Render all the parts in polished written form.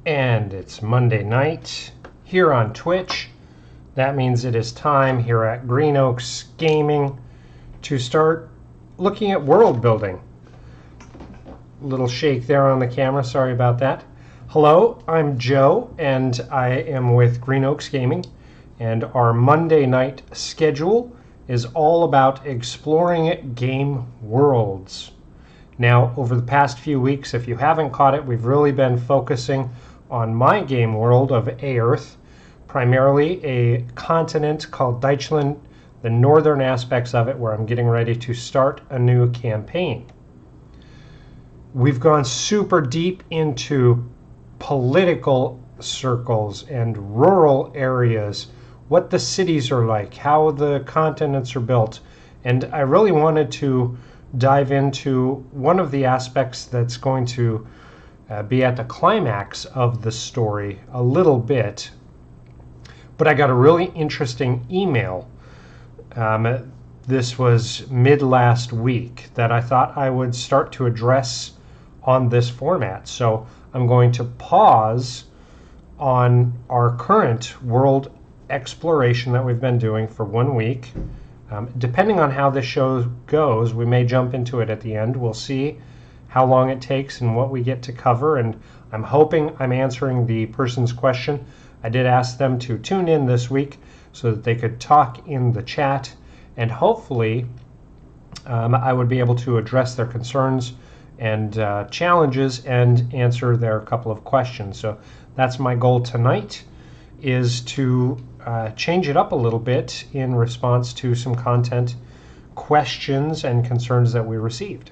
And it's Monday night here on Twitch. That means it is time here at Green Oaks Gaming to start looking at world building. Little shake there on the camera, sorry about that. Hello, I'm Joe, and I am with Green Oaks Gaming, and our Monday night schedule is all about exploring game worlds. Now, over the past few weeks, if you haven't caught it, we've really been focusing on my game world of Earth, primarily a continent called Deutschland, the northern aspects of it where I'm getting ready to start a new campaign. We've gone super deep into political circles and rural areas, what the cities are like, how the continents are built, and I really wanted to dive into one of the aspects that's going to be at the climax of the story a little bit. But I got a really interesting email. This was mid last week that I thought I would start to address on this format. So I'm going to pause on our current world exploration that we've been doing for 1 week. Depending on how this show goes, we may jump into it at the end. We'll see how long it takes and what we get to cover, and I'm hoping I'm answering the person's question. I did ask them to tune in this week so that they could talk in the chat, and hopefully I would be able to address their concerns and challenges and answer their couple of questions. So that's my goal tonight, is to change it up a little bit in response to some content questions and concerns that we received.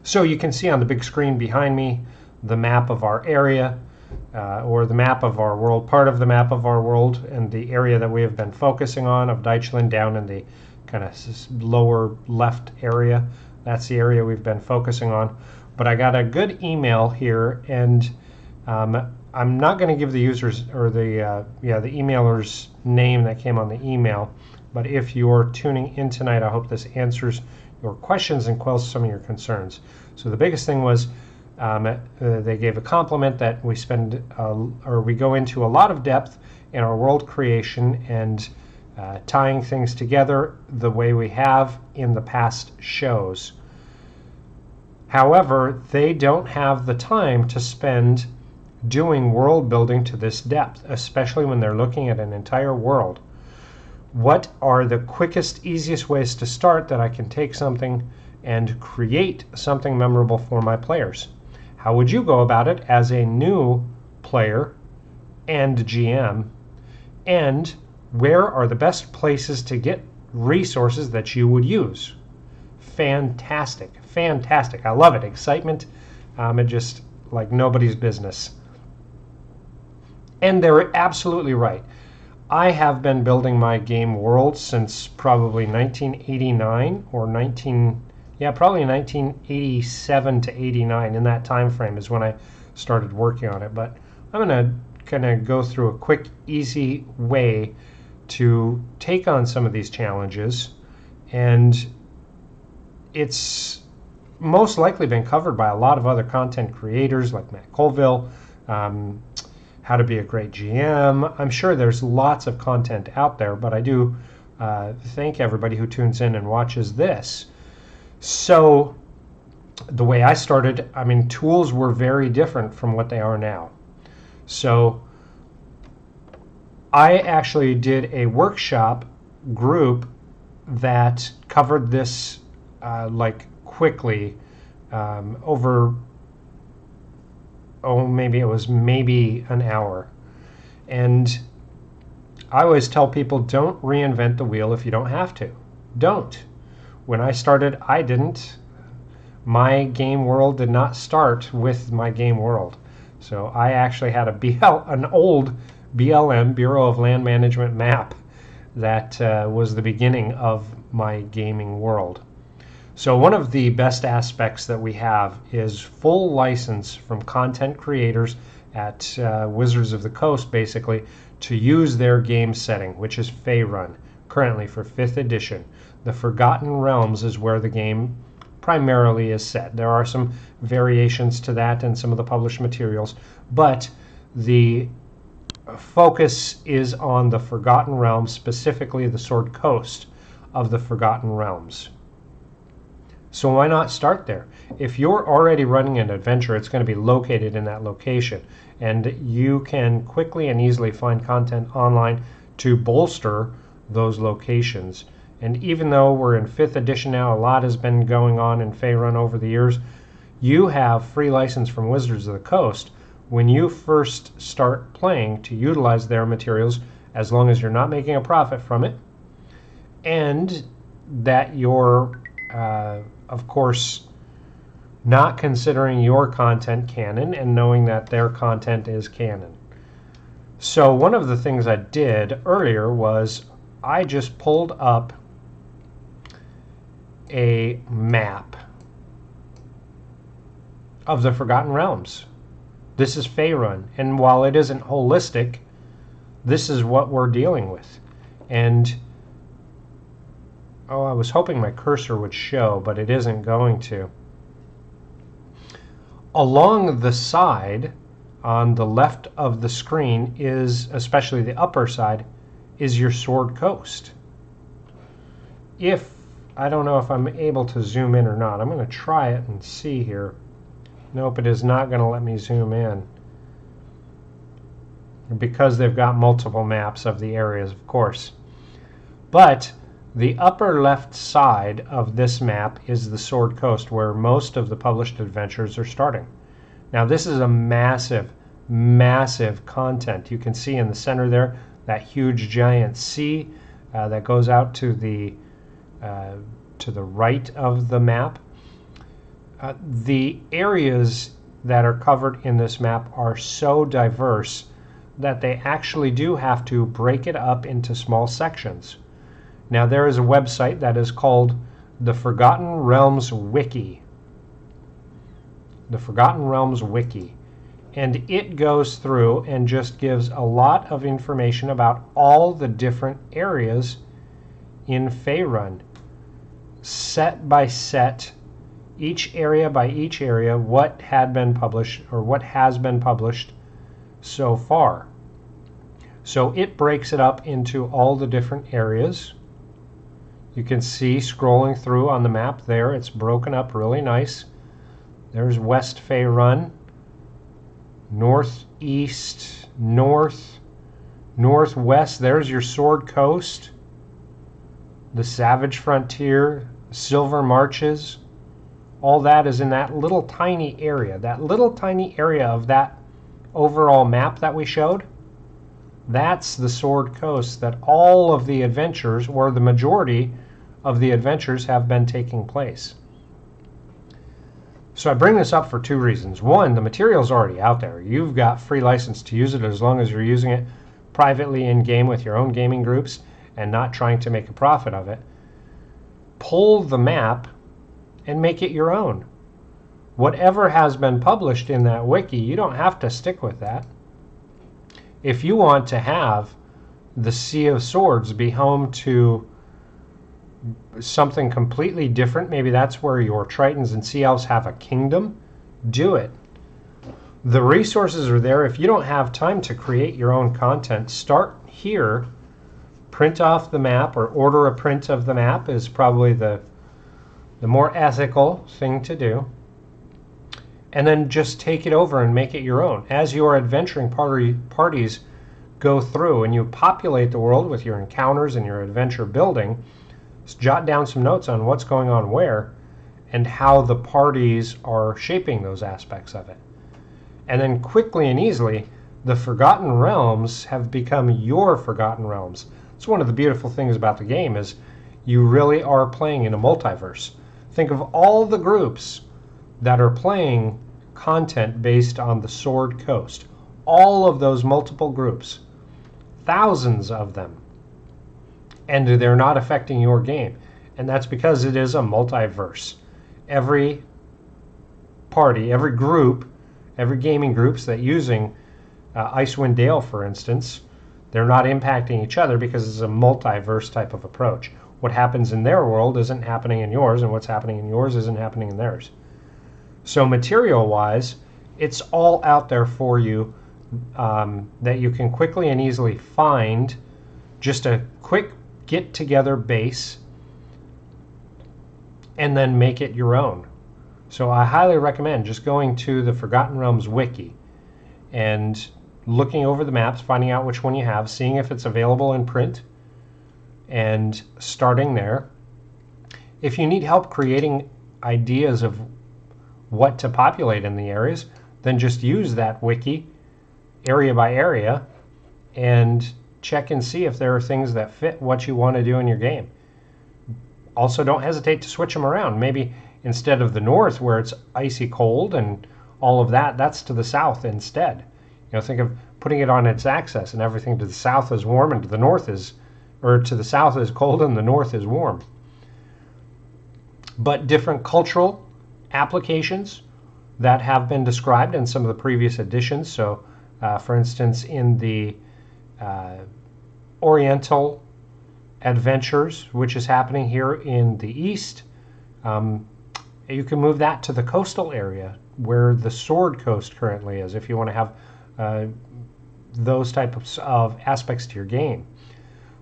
So you can see on the big screen behind me the map of our area, or the map of our world, part of the map of our world, and the area that we have been focusing on of Deutschland down in the kind of lower left area. That's the area we've been focusing on. But I got a good email here, and I'm not going to give the users or the emailer's name that came on the email, but if you're tuning in tonight, I hope this answers your questions and quells some of your concerns. So the biggest thing was they gave a compliment that we we go into a lot of depth in our world creation and tying things together the way we have in the past shows. However, they don't have the time to spend doing world building to this depth, especially when they're looking at an entire world. What are the quickest, easiest ways to start that I can take something and create something memorable for my players? How would you go about it as a new player and GM? And where are the best places to get resources that you would use? Fantastic, fantastic. I love it. Excitement, it just like nobody's business. And they're absolutely right. I have been building my game world since probably 1989 or probably 1987 to 89. In that time frame is when I started working on it. But I'm going to kind of go through a quick, easy way to take on some of these challenges. And it's most likely been covered by a lot of other content creators like Matt Colville, How to Be a Great GM. I'm sure there's lots of content out there, but I do thank everybody who tunes in and watches this. So the way I started, tools were very different from what they are now. So I actually did a workshop group that covered this quickly over maybe an hour. And I always tell people, don't reinvent the wheel if you don't have to. Don't. When I started, I didn't. My game world did not start with my game world. So I actually had an old BLM, Bureau of Land Management map that was the beginning of my gaming world. So one of the best aspects that we have is full license from content creators at Wizards of the Coast, basically, to use their game setting, which is Faerun, currently for 5th edition. The Forgotten Realms is where the game primarily is set. There are some variations to that in some of the published materials, but the focus is on the Forgotten Realms, specifically the Sword Coast of the Forgotten Realms. So why not start there? If you're already running an adventure, it's going to be located in that location, and you can quickly and easily find content online to bolster those locations. And even though we're in 5th edition now, a lot has been going on in Faerun over the years, you have free license from Wizards of the Coast when you first start playing to utilize their materials, as long as you're not making a profit from it, and that you're, of course, not considering your content canon and knowing that their content is canon. So one of the things I did earlier was I just pulled up a map of the Forgotten Realms. This is Faerun, and while it isn't holistic, this is what we're dealing with. And I was hoping my cursor would show, but it isn't going to. Along the side, on the left of the screen, is, especially the upper side, is your Sword Coast. I don't know if I'm able to zoom in or not. I'm going to try it and see here. Nope, it is not going to let me zoom in, because they've got multiple maps of the areas, of course. But the upper left side of this map is the Sword Coast, where most of the published adventures are starting. Now this is a massive, massive content. You can see in the center there that huge giant sea that goes out to the right of the map. The areas that are covered in this map are so diverse that they actually do have to break it up into small sections. Now there is a website that is called the Forgotten Realms Wiki. The Forgotten Realms Wiki. And it goes through and just gives a lot of information about all the different areas in Faerun. Set by set, each area by each area, what had been published or what has been published so far. So it breaks it up into all the different areas. You can see scrolling through on the map there, it's broken up really nice. There's West Faerun, northeast, north, northwest. There's your Sword Coast, the Savage Frontier, Silver Marches. All that is in that little tiny area. That little tiny area of that overall map that we showed, that's the Sword Coast that all of the adventures, or the majority of the adventures, have been taking place. So I bring this up for two reasons. One, the material's already out there. You've got free license to use it as long as you're using it privately in-game with your own gaming groups and not trying to make a profit of it. Pull the map and make it your own. Whatever has been published in that wiki, you don't have to stick with that. If you want to have the Sea of Swords be home to something completely different, maybe that's where your Tritons and Sea Elves have a kingdom, do it. The resources are there. If you don't have time to create your own content, start here. Print off the map or order a print of the map is probably the more ethical thing to do. And then just take it over and make it your own. As your adventuring parties go through and you populate the world with your encounters and your adventure building, jot down some notes on what's going on where and how the parties are shaping those aspects of it. And then quickly and easily, the Forgotten Realms have become your Forgotten Realms. It's one of the beautiful things about the game is you really are playing in a multiverse. Think of all the groups that are playing content based on the Sword Coast. All of those multiple groups. Thousands of them. And they're not affecting your game. And that's because it is a multiverse. Every party, every group, every gaming groups that using Icewind Dale, for instance, they're not impacting each other because it's a multiverse type of approach. what happens in their world isn't happening in yours, and what's happening in yours isn't happening in theirs. So material-wise, it's all out there for you, that you can quickly and easily find. Just a quick get-together base and then make it your own. So I highly recommend just going to the Forgotten Realms wiki and looking over the maps, finding out which one you have, seeing if it's available in print, and starting there. If you need help creating ideas of what to populate in the areas, then just use that wiki area by area and check and see if there are things that fit what you want to do in your game. Also, don't hesitate to switch them around. Maybe instead of the north where it's icy cold and all of that, that's to the south instead. Think of putting it on its axis, and everything to the south is warm and to the north is, or to the south is cold and the north is warm. But different cultural applications that have been described in some of the previous editions. So, for instance, in the Oriental Adventures, which is happening here in the east, you can move that to the coastal area where the Sword Coast currently is, if you want to have those types of aspects to your game.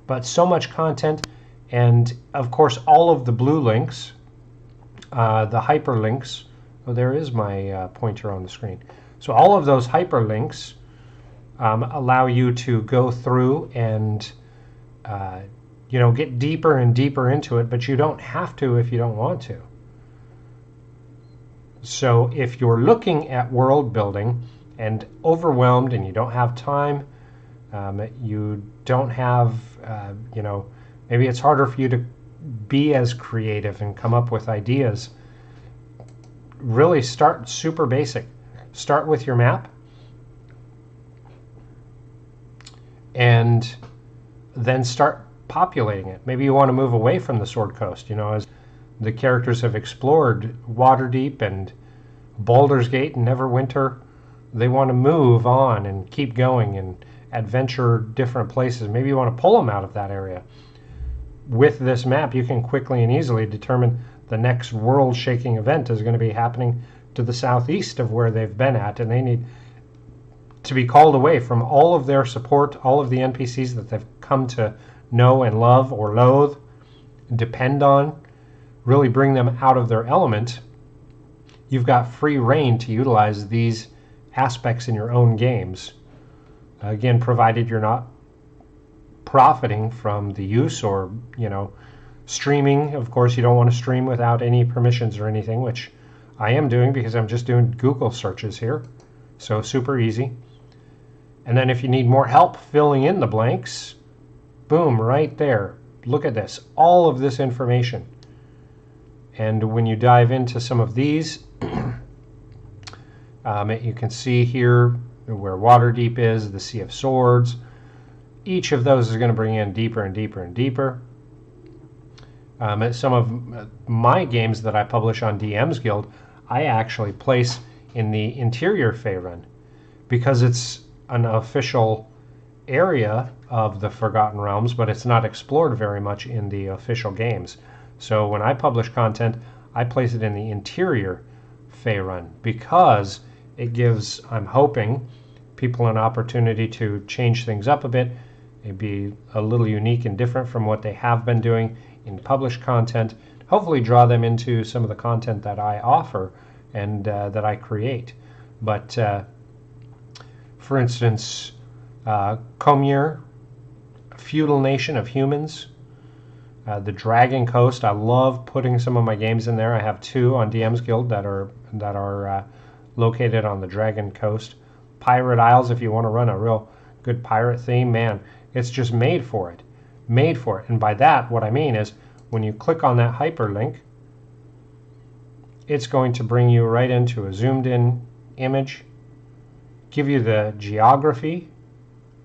But so much content, and of course all of the blue links, the hyperlinks. Oh, there is my pointer on the screen. So all of those hyperlinks allow you to go through and get deeper and deeper into it, but you don't have to if you don't want to. So if you're looking at world building and overwhelmed and you don't have time, you don't have, maybe it's harder for you to be as creative and come up with ideas, really start super basic. Start with your map and then start populating it. Maybe you want to move away from the Sword Coast, as the characters have explored Waterdeep and Baldur's Gate and Neverwinter. They want to move on and keep going and adventure different places. Maybe you want to pull them out of that area. With this map, you can quickly and easily determine the next world-shaking event is going to be happening to the southeast of where they've been at, and they need to be called away from all of their support, all of the NPCs that they've come to know and love or loathe, depend on, really bring them out of their element. You've got free reign to utilize these aspects in your own games. Again, provided you're not profiting from the use or, streaming. Of course, you don't want to stream without any permissions or anything, which I am doing because I'm just doing Google searches here. So super easy. And then if you need more help filling in the blanks, boom, right there. Look at this, all of this information. And when you dive into some of these, you can see here where Waterdeep is, the Sea of Swords. Each of those is going to bring in deeper and deeper and deeper. Some of my games that I publish on DM's Guild, I actually place in the interior Faerun because it's an official area of the Forgotten Realms, but it's not explored very much in the official games. So when I publish content, I place it in the interior Faerun because it gives, I'm hoping, people an opportunity to change things up a bit, and be a little unique and different from what they have been doing in published content, hopefully draw them into some of the content that I offer and that I create. But for instance, Comir, Feudal Nation of Humans, the Dragon Coast. I love putting some of my games in there. I have 2 on DM's Guild that are located on the Dragon Coast. Pirate Isles, if you want to run a real good pirate theme, man, it's just made for it. Made for it. And by that, what I mean is when you click on that hyperlink, it's going to bring you right into a zoomed in image, give you the geography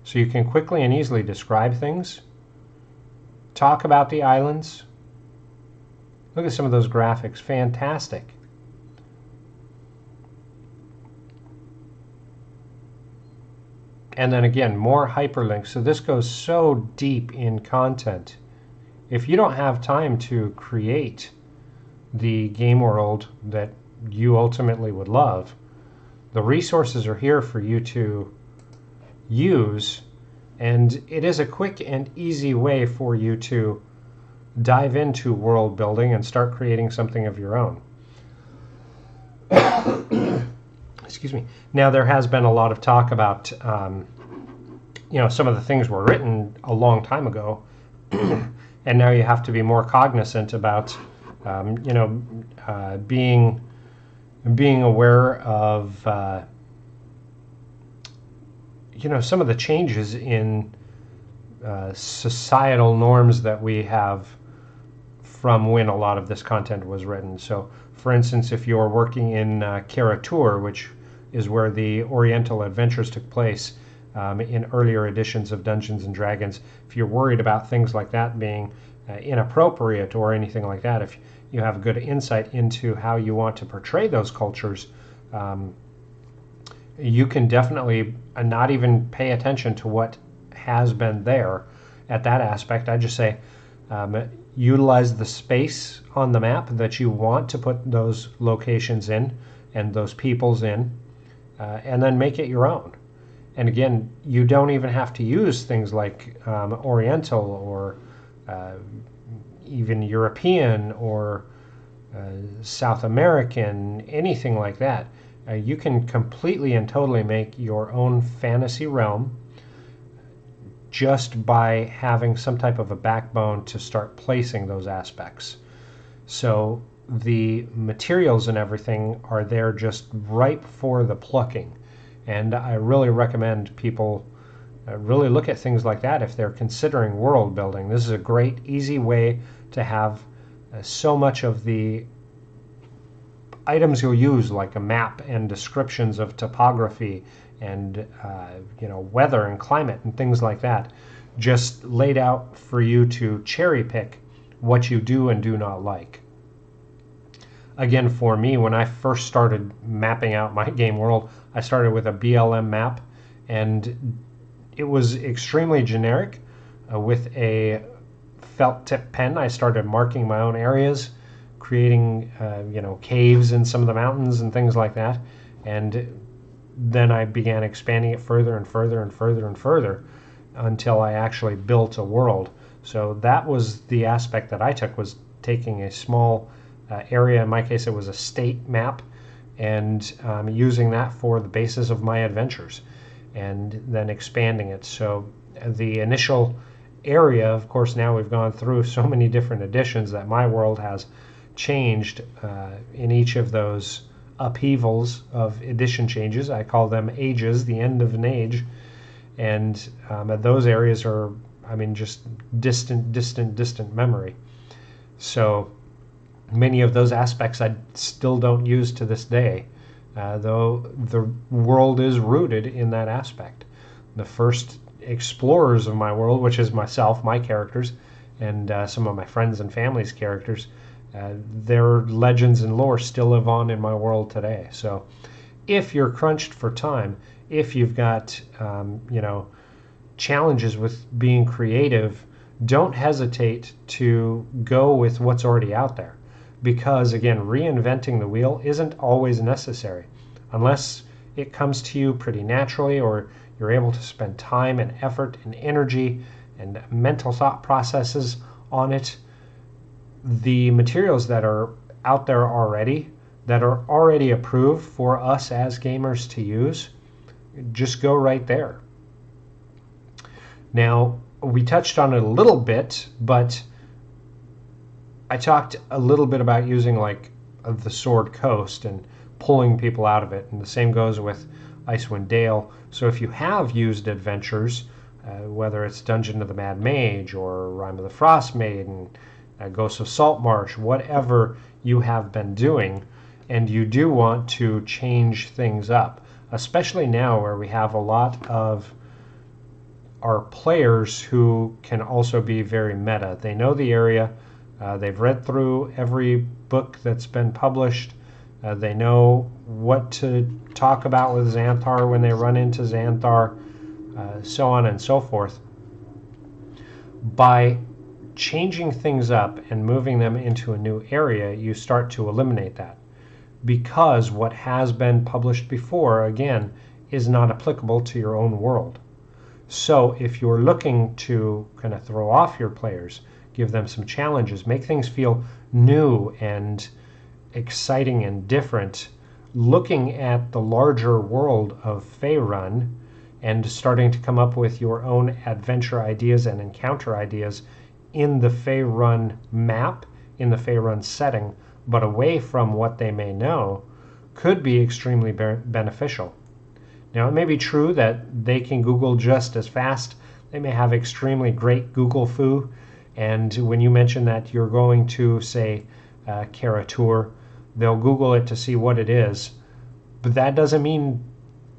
so you can quickly and easily describe things, talk about the islands. Look at some of those graphics, fantastic. And then again, more hyperlinks. So this goes so deep in content if you don't have time to create the game world that you ultimately would love, the resources are here for you to use, and it is a quick and easy way for you to dive into world building and start creating something of your own. Excuse me. Now, there has been a lot of talk about, some of the things were written a long time ago, and now you have to be more cognizant about, being aware of, some of the changes in societal norms that we have from when a lot of this content was written. So, for instance, if you're working in Karatur, which is where the Oriental adventures took place in earlier editions of Dungeons and Dragons, if you're worried about things like that being inappropriate or anything like that, if you have good insight into how you want to portray those cultures, you can definitely not even pay attention to what has been there at that aspect. I just say utilize the space on the map that you want to put those locations in and those peoples in, and then make it your own. And again, you don't even have to use things like Oriental or even European or South American, anything like that. You can completely and totally make your own fantasy realm just by having some type of a backbone to start placing those aspects. So the materials and everything are there just ripe for the plucking. And I really recommend people really look at things like that if they're considering world building. This is a great, easy way to have so much of the items you'll use, like a map and descriptions of topography and weather and climate and things like that, just laid out for you to cherry pick what you do and do not like. Again, for me, when I first started mapping out my game world, I started with a BLM map, and it was extremely generic. With a felt tip pen, I started marking my own areas, creating caves in some of the mountains and things like that, and then I began expanding it further and further and further and further until I actually built a world. So that was the aspect that I took, was taking a small area, in my case it was a state map, and using that for the basis of my adventures, and then expanding it. So the initial area, of course, now we've gone through so many different editions that my world has changed in each of those upheavals of edition changes. I call them ages, the end of an age, and those areas are, just distant memory. So many of those aspects I still don't use to this day, though the world is rooted in that aspect. The first explorers of my world, which is myself, my characters, and some of my friends and family's characters, their legends and lore still live on in my world today. So if you're crunched for time, if you've got challenges with being creative, don't hesitate to go with what's already out there, because again, reinventing the wheel isn't always necessary unless it comes to you pretty naturally, or you're able to spend time and effort and energy and mental thought processes on it. The materials that are out there already, that are already approved for us as gamers to use, just go right there. Now, we touched on it a little bit, but I talked a little bit about using like the Sword Coast and pulling people out of it, and the same goes with Icewind Dale. So if you have used adventures, whether it's Dungeon of the Mad Mage or Rime of the Frost Maiden, Ghosts of Saltmarsh, whatever you have been doing, and you do want to change things up, especially now where we have a lot of our players who can also be very meta. They know the area, they've read through every book that's been published, they know what to talk about with Xanthar when they run into Xanthar, so on and so forth. By changing things up and moving them into a new area, you start to eliminate that, because what has been published before, again, is not applicable to your own world. So if you're looking to kind of throw off your players, give them some challenges, make things feel new and exciting and different, looking at the larger world of Faerun and starting to come up with your own adventure ideas and encounter ideas in the Faerun map, in the Faerun setting, but away from what they may know, could be extremely beneficial. Now, it may be true that they can Google just as fast. They may have extremely great Google foo, and when you mention that you're going to, say, Karatur, they'll Google it to see what it is, but that doesn't mean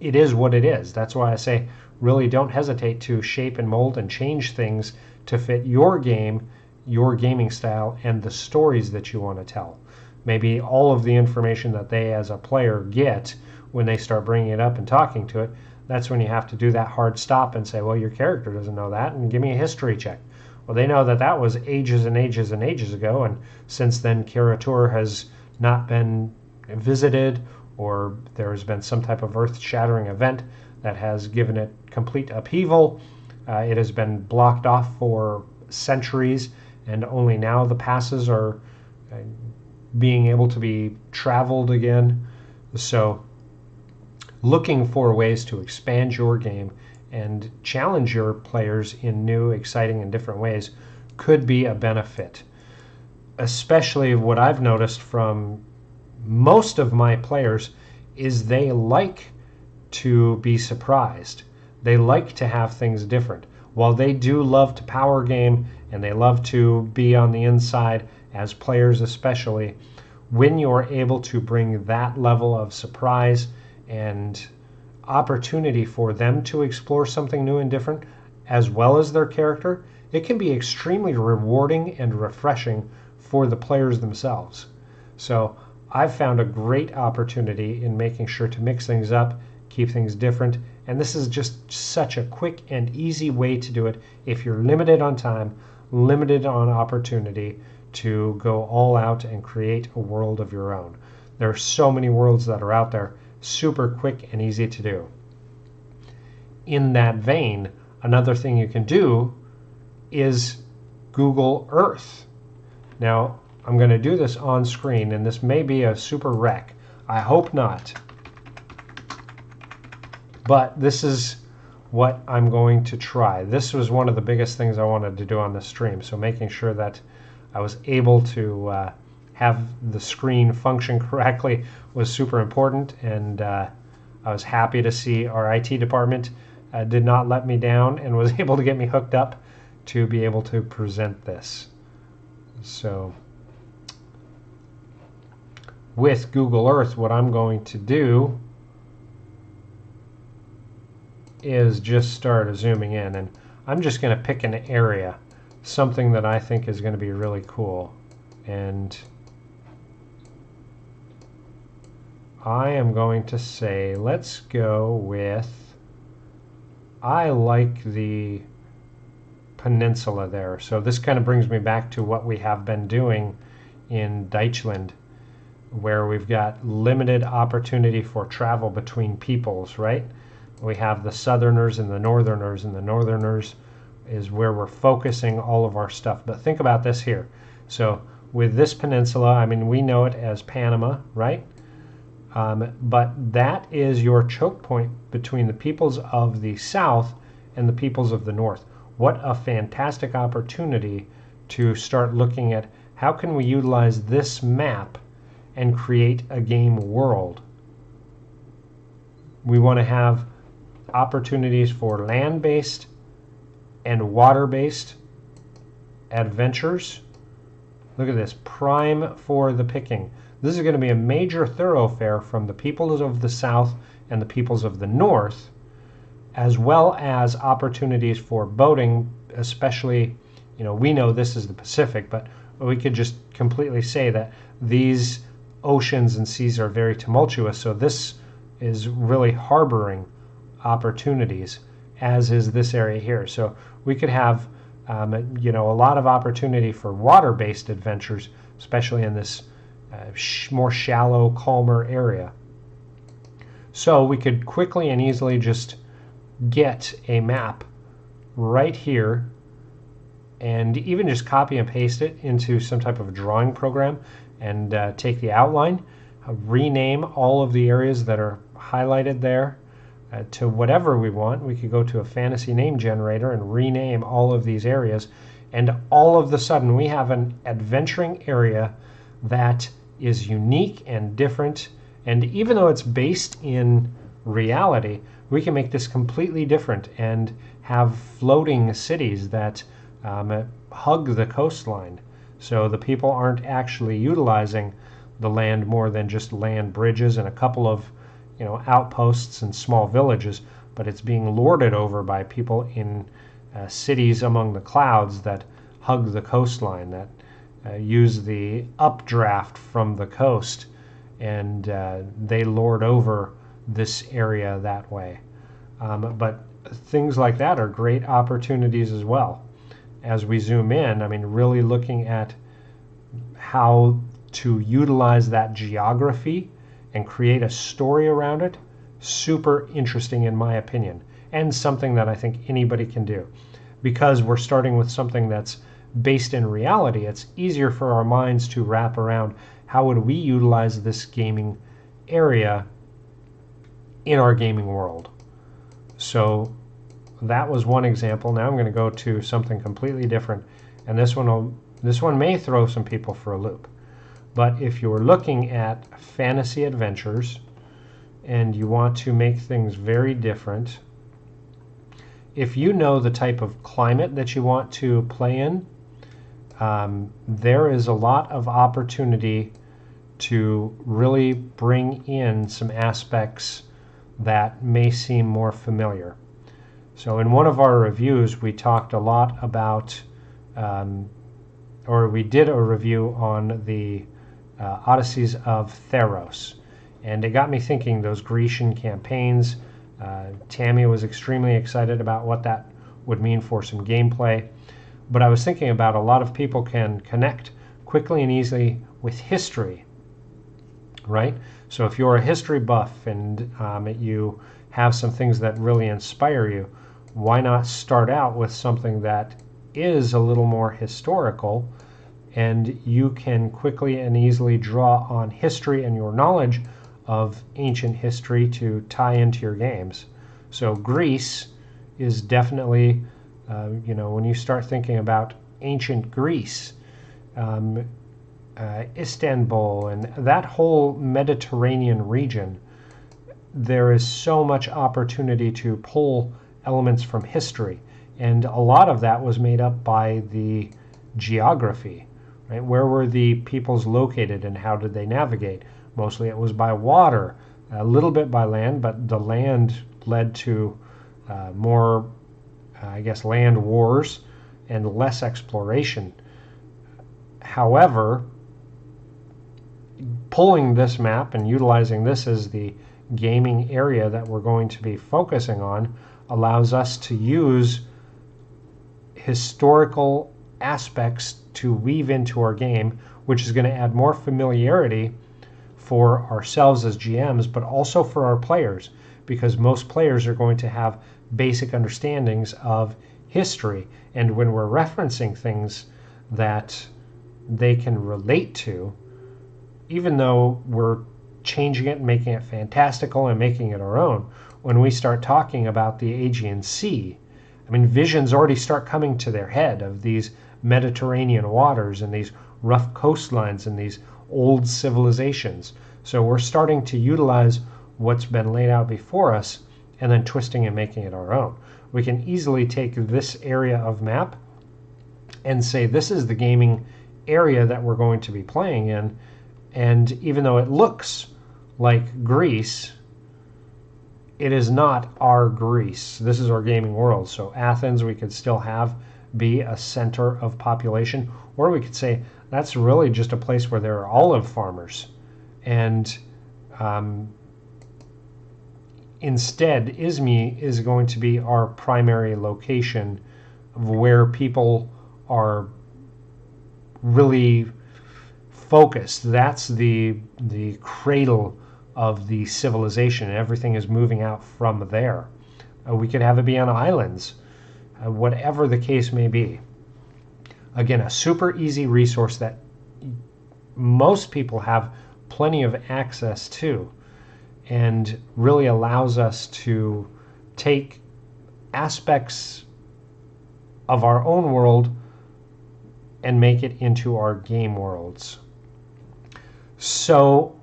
it is what it is. That's why I say really don't hesitate to shape and mold and change things to fit your game, your gaming style, and the stories that you want to tell. Maybe all of the information that they as a player get when they start bringing it up and talking to it, that's when you have to do that hard stop and say, well, your character doesn't know that, and give me a history check. Well, they know that that was ages and ages and ages ago, and since then Karatur has not been visited, or there has been some type of earth-shattering event that has given it complete upheaval. It has been blocked off for centuries, and only now the passes are being able to be traveled again. So looking for ways to expand your game and challenge your players in new, exciting, and different ways could be a benefit. Especially what I've noticed from most of my players is they like to be surprised. They like to have things different. While they do love to power game and they love to be on the inside as players especially, when you're able to bring that level of surprise and opportunity for them to explore something new and different as well as their character, it can be extremely rewarding and refreshing for the players themselves. So I've found a great opportunity in making sure to mix things up, keep things different, and this is just such a quick and easy way to do it if you're limited on time, limited on opportunity to go all out and create a world of your own. There are so many worlds that are out there, super quick and easy to do. In that vein, another thing you can do is Google Earth. Now, I'm going to do this on screen, and this may be a super wreck. I hope not. But this is what I'm going to try. This was one of the biggest things I wanted to do on the stream, so making sure that I was able to have the screen function correctly was super important, and I was happy to see our IT department did not let me down and was able to get me hooked up to be able to present this. So with Google Earth, what I'm going to do is just start zooming in, and I'm just going to pick an area, something that I think is going to be really cool, and I am going to say let's go with, I like the peninsula there. So this kind of brings me back to what we have been doing in Deutschland, where we've got limited opportunity for travel between peoples, right? We have the southerners and the northerners is where we're focusing all of our stuff. But think about this here. So with this peninsula, I mean, we know it as Panama, right? But that is your choke point between the peoples of the south and the peoples of the north. What a fantastic opportunity to start looking at how can we utilize this map and create a game world. We want to have opportunities for land-based and water-based adventures. Look at this, prime for the picking. This is going to be a major thoroughfare from the peoples of the south and the peoples of the north, as well as opportunities for boating, especially, we know this is the Pacific, but we could just completely say that these oceans and seas are very tumultuous, so this is really harboring opportunities, as is this area here. So we could have A lot of opportunity for water-based adventures, especially in this more shallow, calmer area. So we could quickly and easily just get a map right here and even just copy and paste it into some type of drawing program and take the outline, rename all of the areas that are highlighted there to whatever we want. We could go to a fantasy name generator and rename all of these areas, and all of a sudden we have an adventuring area that is unique and different. And even though it's based in reality, we can make this completely different and have floating cities that hug the coastline. So the people aren't actually utilizing the land more than just land bridges and a couple of outposts and small villages, but it's being lorded over by people in cities among the clouds that hug the coastline, that use the updraft from the coast, and they lord over this area that way. But things like that are great opportunities as well. As we zoom in, really looking at how to utilize that geography and create a story around it, super interesting in my opinion, and something that I think anybody can do. Because we're starting with something that's based in reality, it's easier for our minds to wrap around how would we utilize this gaming area in our gaming world. So that was one example. Now I'm going to go to something completely different, and this one may throw some people for a loop. But if you're looking at fantasy adventures and you want to make things very different, if you know the type of climate that you want to play in, there is a lot of opportunity to really bring in some aspects that may seem more familiar. So in one of our reviews, we talked a lot about, or we did a review on the Odysseys of Theros. And it got me thinking, those Grecian campaigns, Tammy was extremely excited about what that would mean for some gameplay. But I was thinking about a lot of people can connect quickly and easily with history, right? So if you're a history buff and you have some things that really inspire you, why not start out with something that is a little more historical, and you can quickly and easily draw on history and your knowledge of ancient history to tie into your games. So Greece is definitely, when you start thinking about ancient Greece, Istanbul, and that whole Mediterranean region, there is so much opportunity to pull elements from history. And a lot of that was made up by the geography, right? Where were the peoples located and how did they navigate? Mostly it was by water, a little bit by land, but the land led to more, land wars and less exploration. However, pulling this map and utilizing this as the gaming area that we're going to be focusing on allows us to use historical aspects to weave into our game, which is going to add more familiarity for ourselves as GMs, but also for our players, because most players are going to have basic understandings of history. And when we're referencing things that they can relate to, even though we're changing it and making it fantastical and making it our own, when we start talking about the Aegean Sea, visions already start coming to their head of these Mediterranean waters and these rough coastlines and these old civilizations. So we're starting to utilize what's been laid out before us and then twisting and making it our own. We can easily take this area of map and say this is the gaming area that we're going to be playing in, and even though it looks like Greece, it is not our Greece. This is our gaming world. So Athens, we could still have be a center of population, or we could say that's really just a place where there are olive farmers. And instead, Izmir is going to be our primary location of where people are really focused. That's the cradle of the civilization. Everything is moving out from there. We could have it be on islands, whatever the case may be. Again, a super easy resource that most people have plenty of access to, and really allows us to take aspects of our own world and make it into our game worlds. So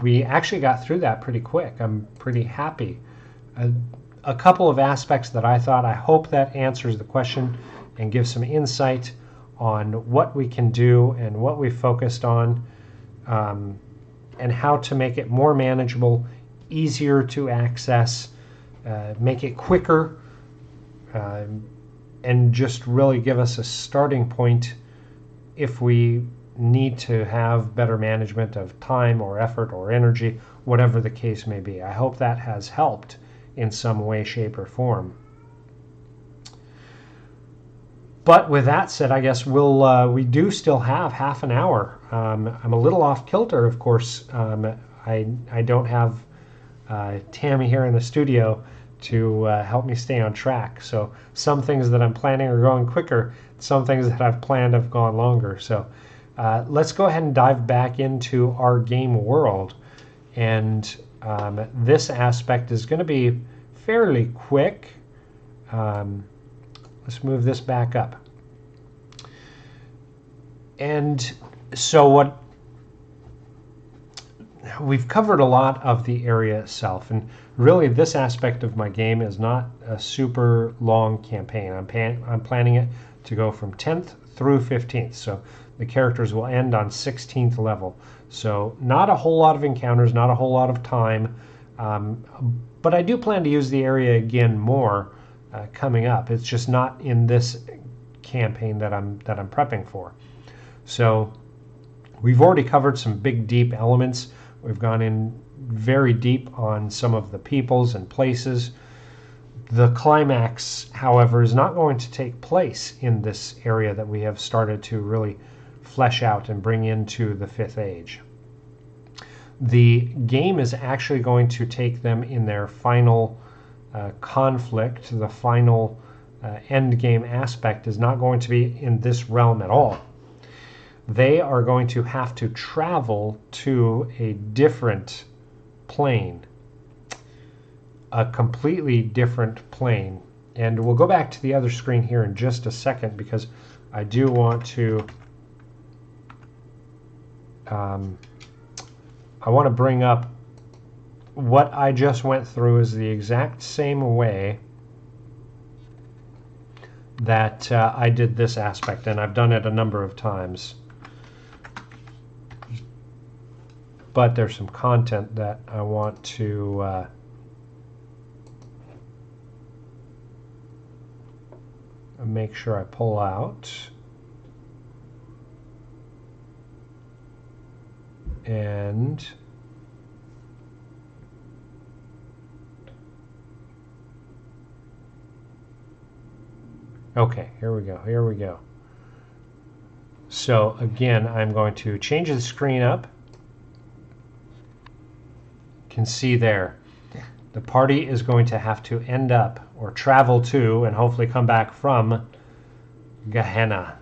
we actually got through that pretty quick. I'm pretty happy. A couple of aspects that I hope that answers the question and gives some insight on what we can do and what we focused on, and how to make it more manageable, easier to access, make it quicker, and just really give us a starting point if we need to have better management of time or effort or energy, whatever the case may be. I hope that has helped in some way, shape, or form. But with that said, I guess we do still have half an hour. I'm a little off kilter, of course. I don't have Tammy here in the studio to help me stay on track. So some things that I'm planning are going quicker. Some things that I've planned have gone longer. So let's go ahead and dive back into our game world. And this aspect is going to be fairly quick. Let's move this back up. And so we've covered a lot of the area itself, and really this aspect of my game is not a super long campaign. I'm planning it to go from 10th through 15th, so the characters will end on 16th level. So not a whole lot of encounters, not a whole lot of time, but I do plan to use the area again more coming up. It's just not in this campaign that I'm prepping for. So we've already covered some big, deep elements. We've gone in very deep on some of the peoples and places. The climax, however, is not going to take place in this area that we have started to really flesh out and bring into the 5th Age. The game is actually going to take them in their final conflict. The final end game aspect is not going to be in this realm at all. They are going to have to travel to a different plane, a completely different plane. And we'll go back to the other screen here in just a second, because I do want to bring up what I just went through is the exact same way that I did this aspect, and I've done it a number of times. But there's some content that I want to make sure I pull out. And okay, here we go. So again, I'm going to change the screen up. Can see there, the party is going to have to end up or travel to and hopefully come back from Gehenna.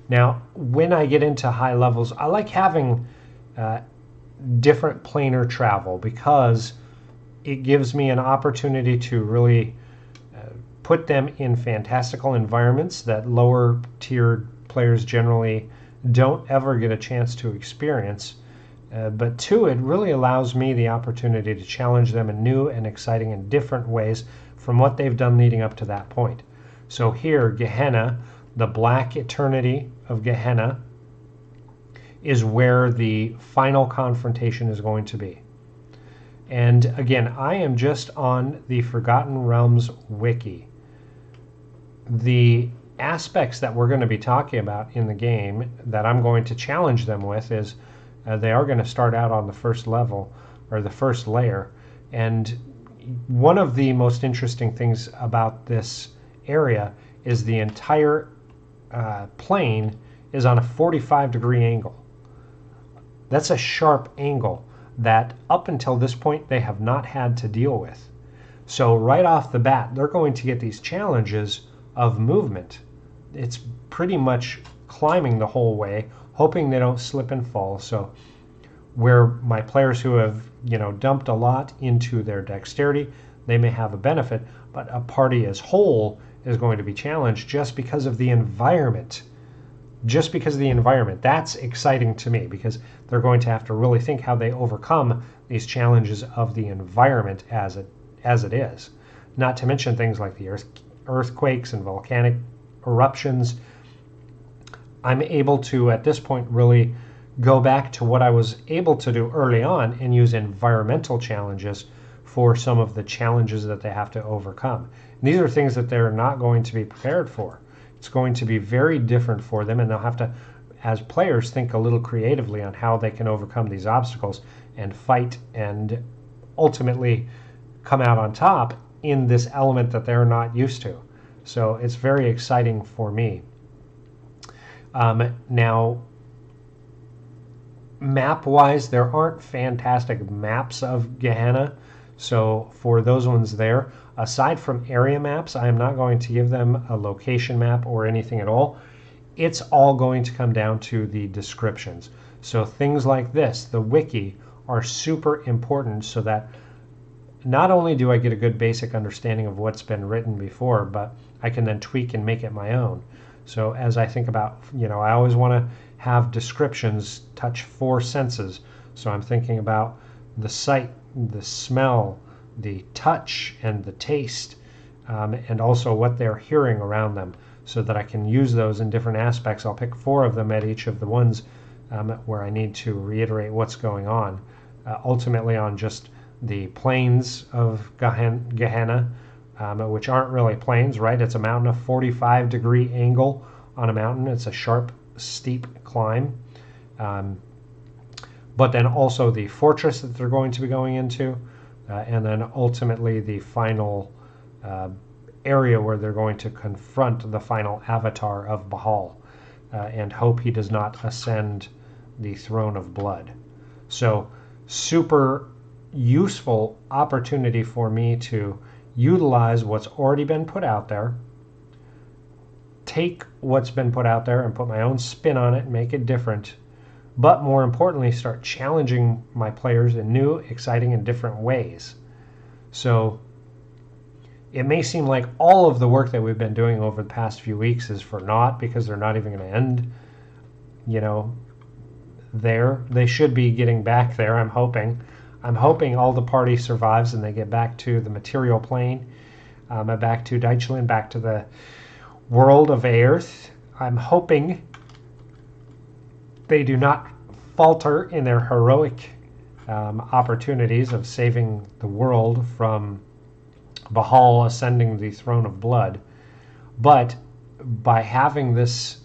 Now, when I get into high levels, I like having different planar travel, because it gives me an opportunity to really put them in fantastical environments that lower tiered players generally don't ever get a chance to experience. But two, it really allows me the opportunity to challenge them in new and exciting and different ways from what they've done leading up to that point. So here, Gehenna, the black eternity of Gehenna, is where the final confrontation is going to be. And again, I am just on the Forgotten Realms wiki. The aspects that we're going to be talking about in the game that I'm going to challenge them with is they are going to start out on the first level, or the first layer. And one of the most interesting things about this area is the entire plane is on a 45-degree angle. That's a sharp angle that up until this point they have not had to deal with. So right off the bat, they're going to get these challenges of movement. It's pretty much climbing the whole way, hoping they don't slip and fall. So where my players who have, dumped a lot into their dexterity, they may have a benefit, but a party as whole is going to be challenged just because of the environment. Just because of the environment. That's exciting to me because they're going to have to really think how they overcome these challenges of the environment as it is. Not to mention things like the earthquakes and volcanic eruptions. I'm able to, at this point, really go back to what I was able to do early on and use environmental challenges for some of the challenges that they have to overcome. And these are things that they're not going to be prepared for. It's going to be very different for them, and they'll have to, as players, think a little creatively on how they can overcome these obstacles and fight and ultimately come out on top in this element that they're not used to. So it's very exciting for me. Now, map-wise, there aren't fantastic maps of Gehenna. So for those ones there, aside from area maps, I am not going to give them a location map or anything at all. It's all going to come down to the descriptions. So things like this, the wiki, are super important so that not only do I get a good basic understanding of what's been written before, but I can then tweak and make it my own. So as I think about, I always want to have descriptions touch 4 senses. So I'm thinking about the sight, the smell, the touch, and the taste, and also what they're hearing around them, so that I can use those in different aspects. I'll pick 4 of them at each of the ones where I need to reiterate what's going on. Ultimately on just the plains of Gehenna, which aren't really plains, right? It's a mountain, a 45-degree angle on a mountain. It's a sharp, steep climb. But then also the fortress that they're going to be going into, and then ultimately the final area where they're going to confront the final avatar of Baal and hope he does not ascend the throne of blood. So super useful opportunity for me to utilize what's already been put out there, take what's been put out there and put my own spin on it and make it different, but more importantly, start challenging my players in new, exciting, and different ways. So it may seem like all of the work that we've been doing over the past few weeks is for naught because they're not even going to end, there. They should be getting back there, I'm hoping. I'm hoping all the party survives and they get back to the material plane, back to Deutschland, back to the world of Earth. I'm hoping they do not falter in their heroic opportunities of saving the world from Baal ascending the throne of blood. But by having this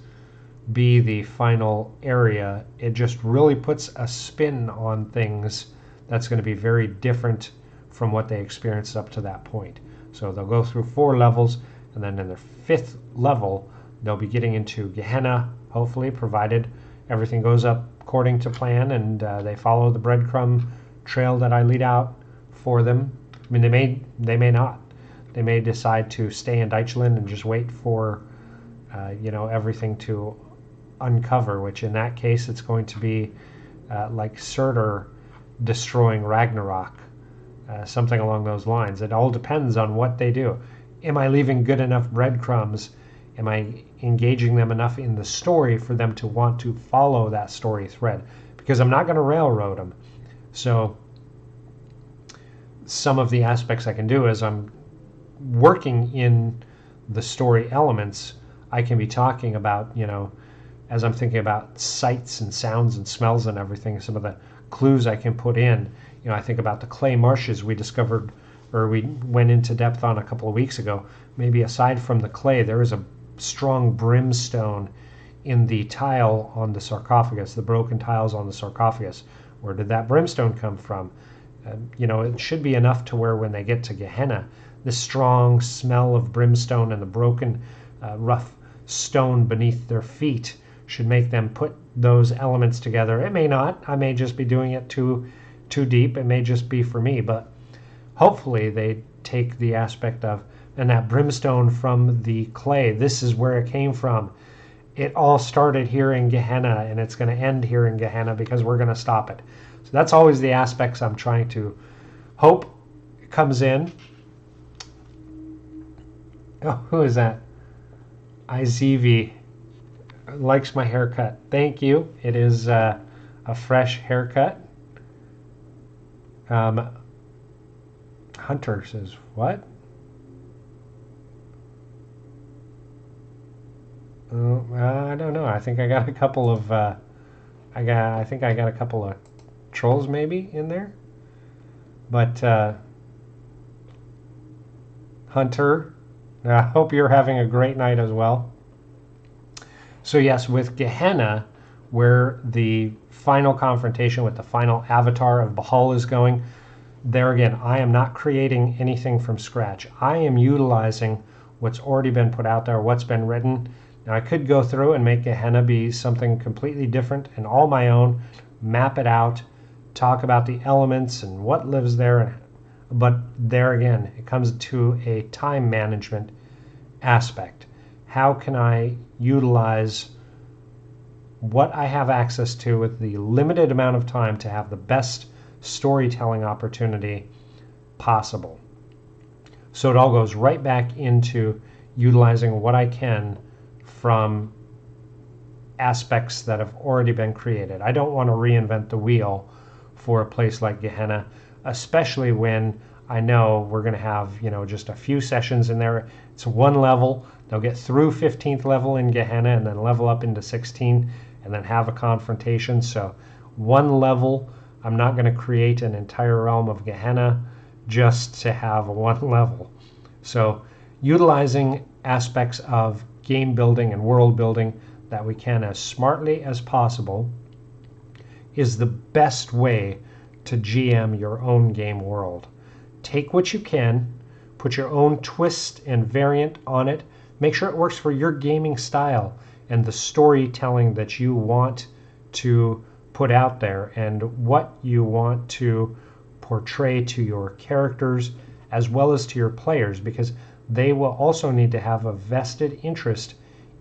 be the final area, it just really puts a spin on things that's going to be very different from what they experienced up to that point. So they'll go through 4 levels, and then in their 5th level, they'll be getting into Gehenna, hopefully, provided everything goes up according to plan and they follow the breadcrumb trail that I lead out for them. I mean, they may not. They may decide to stay in Deutschland and just wait for, everything to uncover, which in that case, it's going to be like Surtur destroying Ragnarok, something along those lines. It all depends on what they do. Am I leaving good enough breadcrumbs? Am I engaging them enough in the story for them to want to follow that story thread? Because I'm not going to railroad them. So some of the aspects I can do is I'm working in the story elements. I can be talking about, as I'm thinking about sights and sounds and smells and everything, some of the clues I can put in. I think about the clay marshes we discovered, or we went into depth on a couple of weeks ago. Maybe aside from the clay, there is a strong brimstone in the tile on the sarcophagus, the broken tiles on the sarcophagus. Where did that brimstone come from? It should be enough to where when they get to Gehenna, the strong smell of brimstone and the broken, rough stone beneath their feet should make them put those elements together. It may not. I may just be doing it too deep. It may just be for me, but hopefully they take the aspect of, and that brimstone from the clay, this is where it came from. It all started here in Gehenna, and it's going to end here in Gehenna because we're going to stop it. So that's always the aspects I'm trying to hope comes in. Oh, who is that? IZV likes my haircut. Thank you. It is a fresh haircut. Hunter says, what? I don't know. I think I got a couple of I think I got a couple of trolls maybe in there. But Hunter, I hope you're having a great night as well. So yes, with Gehenna, where the final confrontation with the final avatar of Bahal is going, there again, I am not creating anything from scratch. I am utilizing what's already been put out there, what's been written. Now I could go through and make Gehenna be something completely different and all my own, map it out, talk about the elements and what lives there. But there again, it comes to a time management aspect. How can I utilize what I have access to with the limited amount of time to have the best storytelling opportunity possible? So it all goes right back into utilizing what I can from aspects that have already been created. I don't want to reinvent the wheel for a place like Gehenna, especially when I know we're going to have, just a few sessions in there. It's one level. They'll get through 15th level in Gehenna and then level up into 16 and then have a confrontation. So one level, I'm not going to create an entire realm of Gehenna just to have one level. So utilizing aspects of game building and world building that we can as smartly as possible is the best way to GM your own game world. Take what you can, put your own twist and variant on it, make sure it works for your gaming style and the storytelling that you want to put out there and what you want to portray to your characters as well as to your players, because they will also need to have a vested interest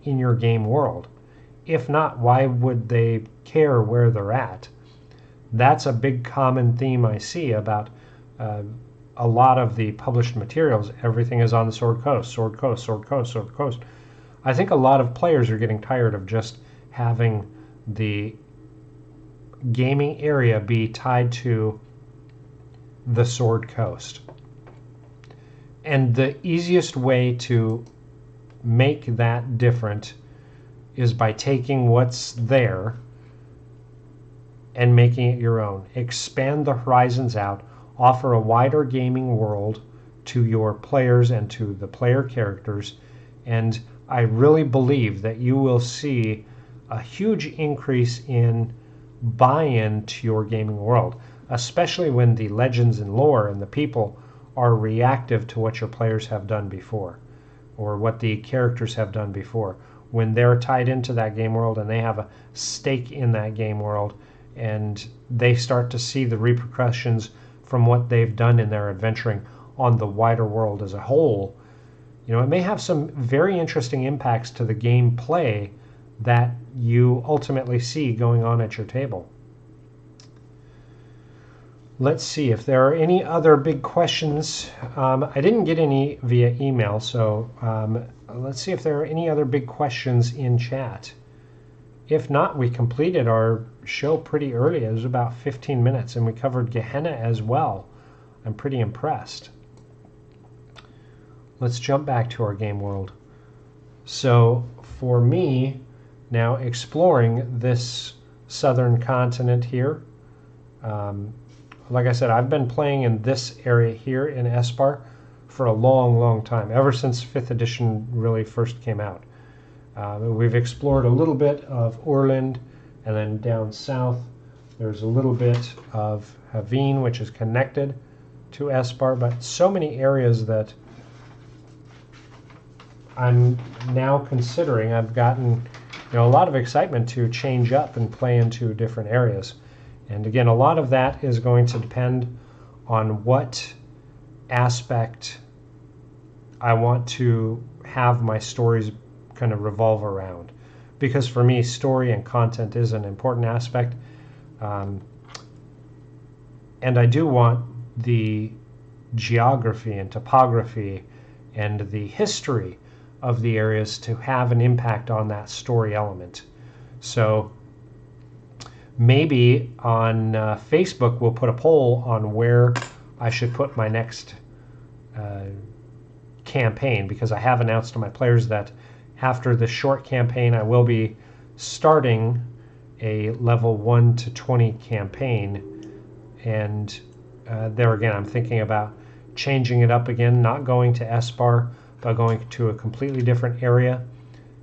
in your game world. If not, why would they care where they're at? That's a big common theme I see about a lot of the published materials. Everything is on the Sword Coast, Sword Coast, Sword Coast, Sword Coast. I think a lot of players are getting tired of just having the gaming area be tied to the Sword Coast. And the easiest way to make that different is by taking what's there and making it your own. Expand the horizons out, offer a wider gaming world to your players and to the player characters, and I really believe that you will see a huge increase in buy-in to your gaming world, especially when the legends and lore and the people are reactive to what your players have done before or what the characters have done before. When they're tied into that game world and they have a stake in that game world and they start to see the repercussions from what they've done in their adventuring on the wider world as a whole, it may have some very interesting impacts to the gameplay that you ultimately see going on at your table. Let's see if there are any other big questions. I didn't get any via email, so let's see if there are any other big questions in chat. If not, we completed our show pretty early. It was about 15 minutes, and we covered Gehenna as well. I'm pretty impressed. Let's jump back to our game world. So for me, now exploring this southern continent here, like I said, I've been playing in this area here in Espar for a long, long time, ever since 5th edition really first came out. We've explored a little bit of Orland and then down south There's a little bit of Haveen, which is connected to Espar, but so many areas that I'm now considering. I've gotten a lot of excitement to change up and play into different areas. And again, a lot of that is going to depend on what aspect I want to have my stories kind of revolve around. Because for me, story and content is an important aspect. And I do want the geography and topography and the history of the areas to have an impact on that story element. So maybe on Facebook we'll put a poll on where I should put my next campaign, because I have announced to my players that after this short campaign I will be starting a level 1 to 20 campaign, and there again I'm thinking about changing it up again, not going to Espar, but going to a completely different area.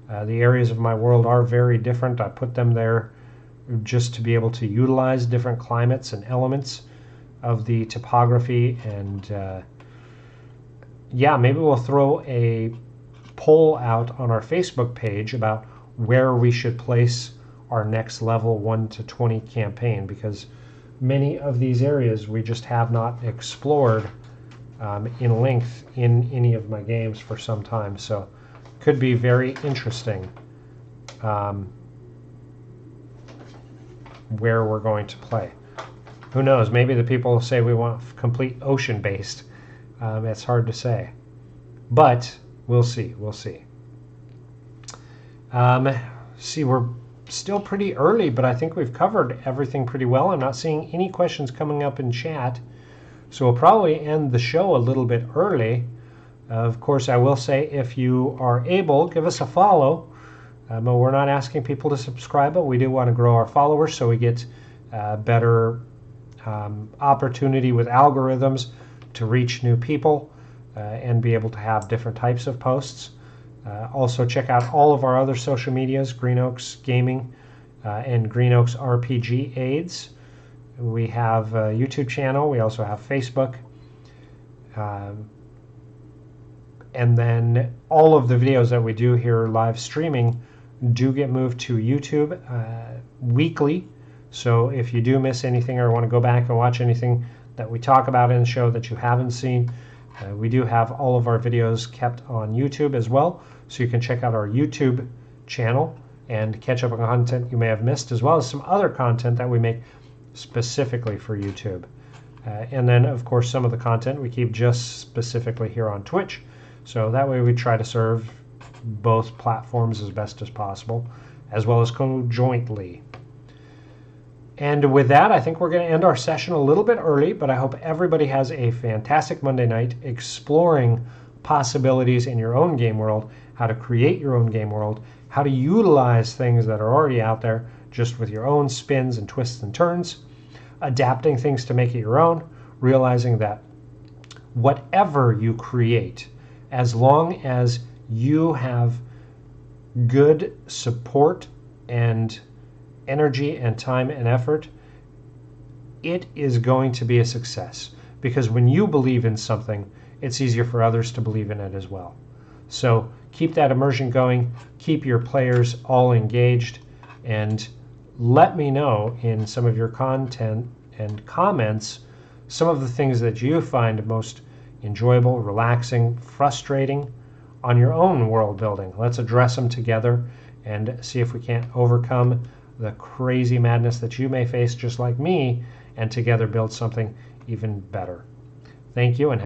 The areas of my world are very different. I put them there just to be able to utilize different climates and elements of the topography. And yeah, maybe we'll throw a poll out on our Facebook page about where we should place our next level 1 to 20 campaign, because many of these areas we just have not explored in length in any of my games for some time. So could be very interesting where we're going to play. Who knows? Maybe the people say we want complete ocean-based. It's hard to say, but we'll see. We'll see. See, we're still pretty early, but I think we've covered everything pretty well. I'm not seeing any questions coming up in chat, so we'll probably end the show a little bit early. Of course, I will say, if you are able, give us a follow. But we're not asking people to subscribe, but we do want to grow our followers so we get better opportunity with algorithms to reach new people and be able to have different types of posts. Also, check out all of our other social medias, Green Oaks Gaming and Green Oaks RPG Aids. We have a YouTube channel. We also have Facebook. And then all of the videos that we do here live streaming do get moved to YouTube weekly. So if you do miss anything or want to go back and watch anything that we talk about in the show that you haven't seen, we do have all of our videos kept on YouTube as well. So you can check out our YouTube channel and catch up on content you may have missed, as well as some other content that we make specifically for YouTube. And then, of course, some of the content we keep just specifically here on Twitch. So that way we try to serve both platforms as best as possible, as well as conjointly. And with that, I think we're going to end our session a little bit early, but I hope everybody has a fantastic Monday night exploring possibilities in your own game world, how to create your own game world, how to utilize things that are already out there just with your own spins and twists and turns, adapting things to make it your own, realizing that whatever you create, as long as you have good support and energy and time and effort, it is going to be a success. Because when you believe in something, it's easier for others to believe in it as well. So keep that immersion going, keep your players all engaged, and let me know in some of your content and comments some of the things that you find most enjoyable, relaxing, frustrating on your own world building. Let's address them together and see if we can't overcome the crazy madness that you may face just like me, and together build something even better. Thank you, and